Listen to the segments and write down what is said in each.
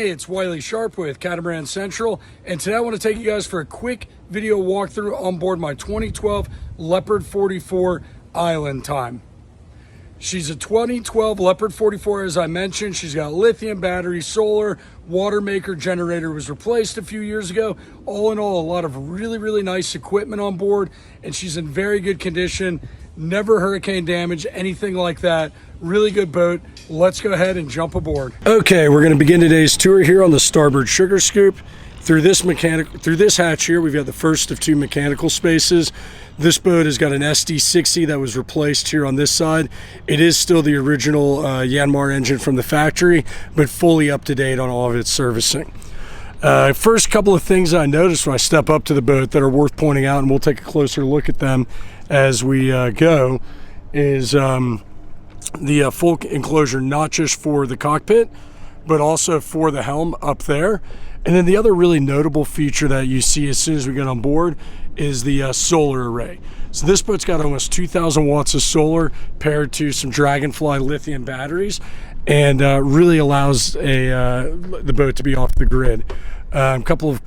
Hey, it's Wiley Sharp with Catamaran Central, and today I want to take you guys for a quick video walkthrough on board my 2012 Leopard 44 Island Time. She's a 2012 Leopard 44, as I mentioned. She's got lithium battery, solar, water maker, generator was replaced a few years ago. All in all, a lot of really nice equipment on board, and she's in very good condition. Never hurricane damage, anything like that. Really good boat. Let's go ahead and jump aboard. Okay, we're going to begin today's tour here on the starboard sugar scoop. Through this hatch here, we've got the first of two mechanical spaces. This boat has got an SD60 that was replaced here on this side. It is still the original Yanmar engine from the factory, but fully up to date on all of its servicing. First couple of things I noticed when I step up to the boat that are worth pointing out, and we'll take a closer look at them as we go, is the full enclosure, not just for the cockpit, but also for the helm up there. And then the other really notable feature that you see as soon as we get on board is the solar array. So this boat's got almost 2,000 watts of solar paired to some Dragonfly lithium batteries, and really allows the boat to be off the grid. A couple of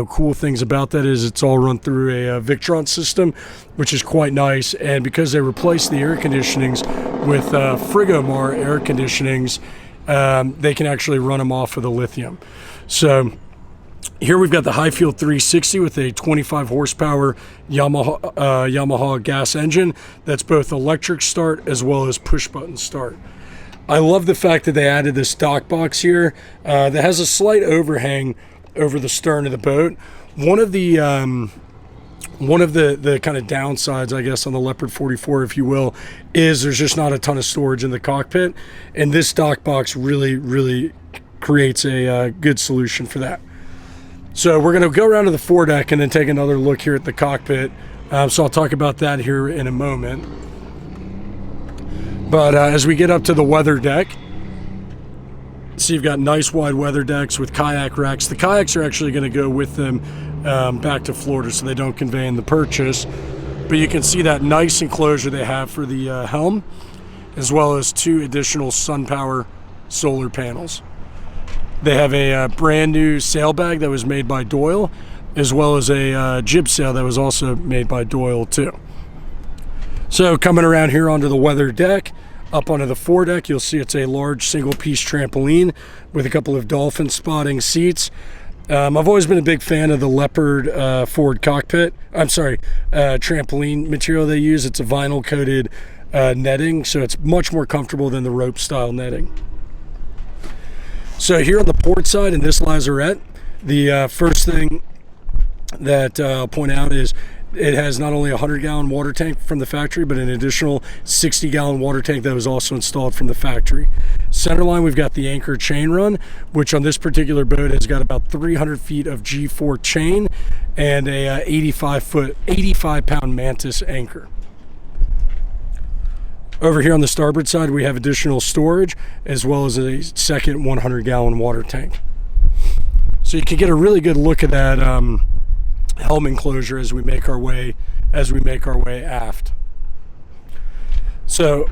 cool things about that is it's all run through a Victron system, which is quite nice. And because they replaced the air conditionings with Frigomar air conditionings, they can actually run them off of the lithium. So here we've got the High Field 360 with a 25 horsepower Yamaha gas engine that's both electric start as well as push button start. I love the fact that they added this dock box here that has a slight overhang over the stern of the boat. One of the kind of downsides, I guess, on the Leopard 44, if you will, is there's just not a ton of storage in the cockpit, and this dock box really creates a good solution for that. So we're going to go around to the foredeck and then take another look here at the cockpit. So I'll talk about that here in a moment. But as we get up to the weather deck, so you've got nice wide weather decks with kayak racks. The kayaks are actually going to go with them back to Florida, so they don't convey in the purchase. But you can see that nice enclosure they have for the helm, as well as two additional SunPower solar panels. They have a brand new sail bag that was made by Doyle, as well as a jib sail that was also made by Doyle too. So coming around here onto the weather deck, up onto the foredeck, you'll see it's a large single-piece trampoline with a couple of dolphin spotting seats. I've always been a big fan of the Leopard forward cockpit. Trampoline material they use. It's a vinyl-coated netting, so it's much more comfortable than the rope-style netting. So here on the port side in this lazarette, the first thing that I'll point out is it has not only a 100-gallon water tank from the factory, but an additional 60-gallon water tank that was also installed from the factory. Centerline, we've got the anchor chain run, which on this particular boat has got about 300 feet of G4 chain and a 85-pound Mantis anchor. Over here on the starboard side, we have additional storage as well as a second 100-gallon water tank. So you can get a really good look at that helm enclosure as we make our way aft. So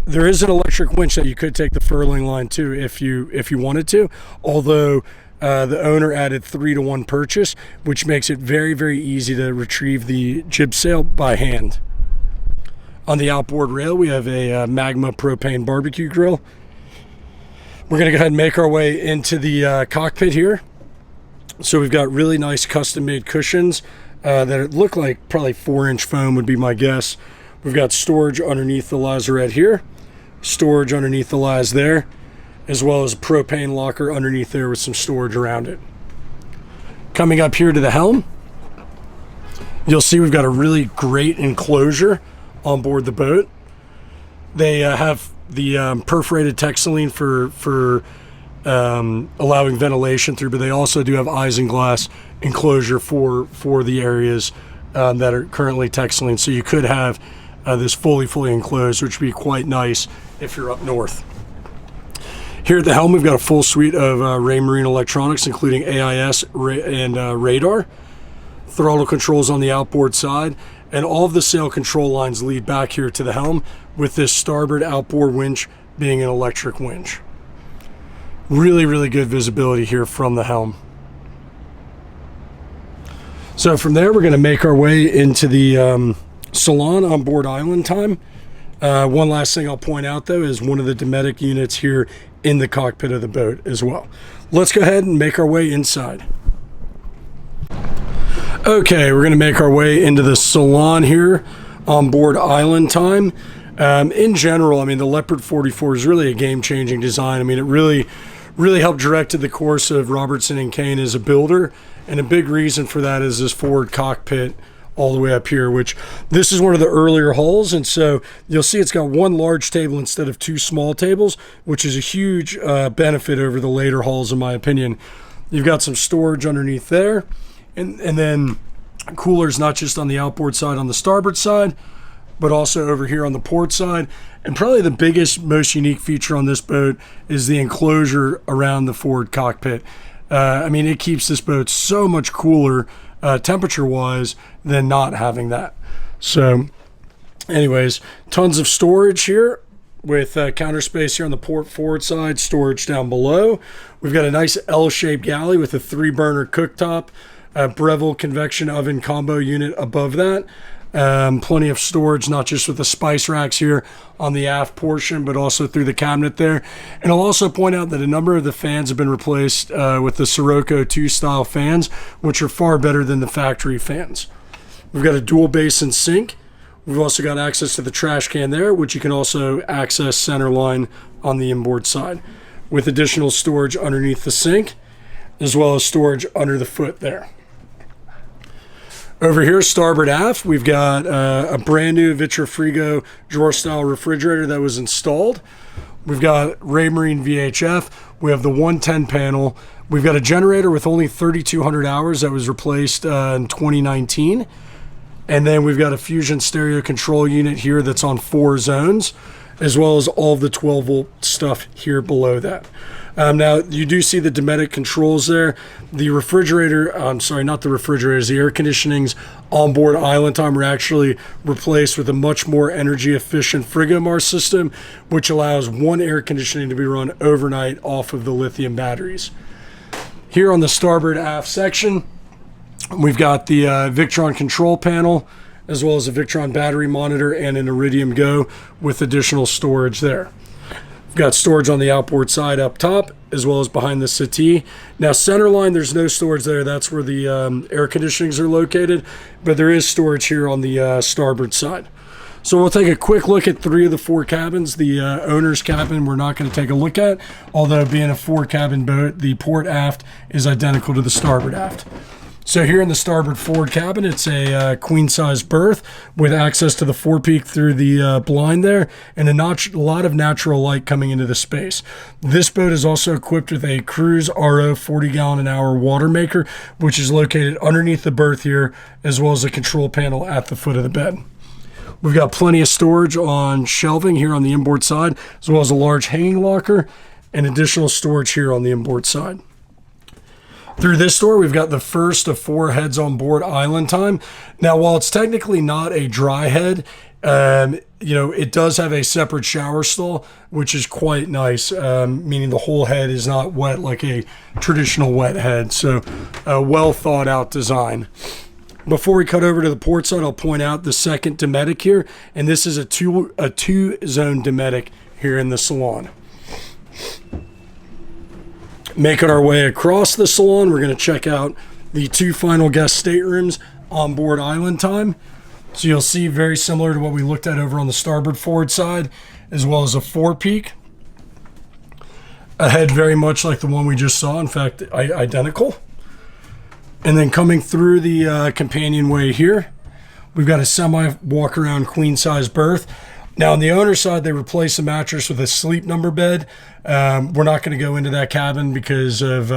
there is an electric winch that you could take the furling line to if you wanted to, although the owner added 3-to-1 purchase, which makes it very easy to retrieve the jib sail by hand. On the outboard rail, we have a Magma propane barbecue grill. We're going to go ahead and make our way into the cockpit here. So we've got really nice custom-made cushions that look like probably 4-inch foam would be my guess. We've got storage underneath the lazarette here, storage underneath the laz there, as well as a propane locker underneath there with some storage around it. Coming up here to the helm, you'll see we've got a really great enclosure on board the boat. They have the perforated Texaline for allowing ventilation through, but they also do have isinglass enclosure for the areas that are currently Texaline. So you could have this fully enclosed, which would be quite nice if you're up north. Here at the helm, we've got a full suite of Raymarine electronics, including AIS and radar. Throttle controls on the outboard side, and all of the sail control lines lead back here to the helm, with this starboard outboard winch being an electric winch. Really, really good visibility here from the helm. So from there, we're going to make our way into the salon onboard island time. One last thing I'll point out, though, is one of the Dometic units here in the cockpit of the boat as well. Let's go ahead and make our way inside. Okay, we're going to make our way into the salon here, onboard island time. In general, I mean, the Leopard 44 is really a game-changing design. I mean, it really helped direct the course of Robertson and Kane as a builder, and a big reason for that is this forward cockpit all the way up here, which this is one of the earlier hulls, and so you'll see it's got one large table instead of two small tables, which is a huge benefit over the later hulls, in my opinion. You've got some storage underneath there, and then coolers not just on the outboard side on the starboard side, but also over here on the port side. And probably the biggest, most unique feature on this boat is the enclosure around the forward cockpit. I mean, it keeps this boat so much cooler temperature-wise than not having that. So anyways, tons of storage here with counter space here on the port forward side, storage down below. We've got a nice L-shaped galley with a 3-burner cooktop, a Breville convection oven combo unit above that. Plenty of storage, not just with the spice racks here on the aft portion, but also through the cabinet there. And I'll also point out that a number of the fans have been replaced with the Sirocco 2 style fans, which are far better than the factory fans. We've got a dual basin sink. We've also got access to the trash can there, which you can also access center line on the inboard side, with additional storage underneath the sink, as well as storage under the foot there. Over here, starboard aft, we've got a brand new Vitrifrigo drawer style refrigerator that was installed. We've got Raymarine VHF. We have the 110 panel. We've got a generator with only 3,200 hours that was replaced in 2019. And then we've got a Fusion stereo control unit here that's on 4 zones, as well as all of the 12-volt stuff here below that. Now, you do see the Dometic controls there. The refrigerator, I'm sorry, not the refrigerators, the air conditionings onboard island time were actually replaced with a much more energy efficient Frigomar system, which allows one air conditioning to be run overnight off of the lithium batteries. Here on the starboard aft section, we've got the Victron control panel, as well as a Victron battery monitor and an Iridium Go with additional storage there. We've got storage on the outboard side up top, as well as behind the settee. Now, center line, there's no storage there. That's where the air conditionings are located, but there is storage here on the starboard side. So we'll take a quick look at 3 of the 4 cabins. The owner's cabin we're not going to take a look at, although being a 4-cabin boat, the port aft is identical to the starboard aft. So here in the starboard forward cabin, it's a queen-size berth with access to the forepeak through the blind there, and a lot of natural light coming into the space. This boat is also equipped with a Cruise RO 40-gallon-an-hour water maker, which is located underneath the berth here, as well as a control panel at the foot of the bed. We've got plenty of storage on shelving here on the inboard side, as well as a large hanging locker and additional storage here on the inboard side. Through this door, we've got the first of 4 heads on board island time. Now, while it's technically not a dry head, it does have a separate shower stall, which is quite nice, meaning the whole head is not wet like a traditional wet head. So a well thought out design. Before we cut over to the port side, I'll point out the second Dometic here, and this is a two-zone Dometic here in the salon. Making our way across the salon, we're going to check out the 2 final guest staterooms on board island time. So you'll see very similar to what we looked at over on the starboard forward side, as well as a forepeak. A head very much like the one we just saw, in fact, identical. And then coming through the companionway here, we've got a semi walk-around queen-size berth. Now, on the owner's side, they replaced the mattress with a sleep number bed. We're not going to go into that cabin because of,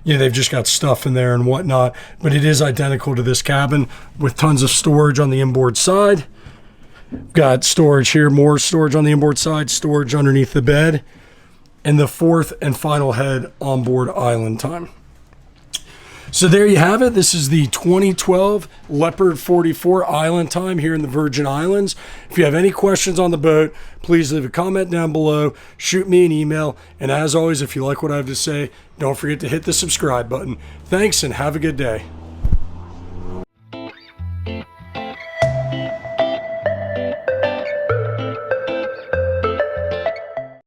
they've just got stuff in there and whatnot. But it is identical to this cabin with tons of storage on the inboard side. Got storage here, more storage on the inboard side, storage underneath the bed. And the 4th and final head on board island time. So there you have it. This is the 2012 Leopard 44 island time here in the Virgin Islands. If you have any questions on the boat, please leave a comment down below, shoot me an email, and as always, if you like what I have to say, don't forget to hit the subscribe button. Thanks and have a good day.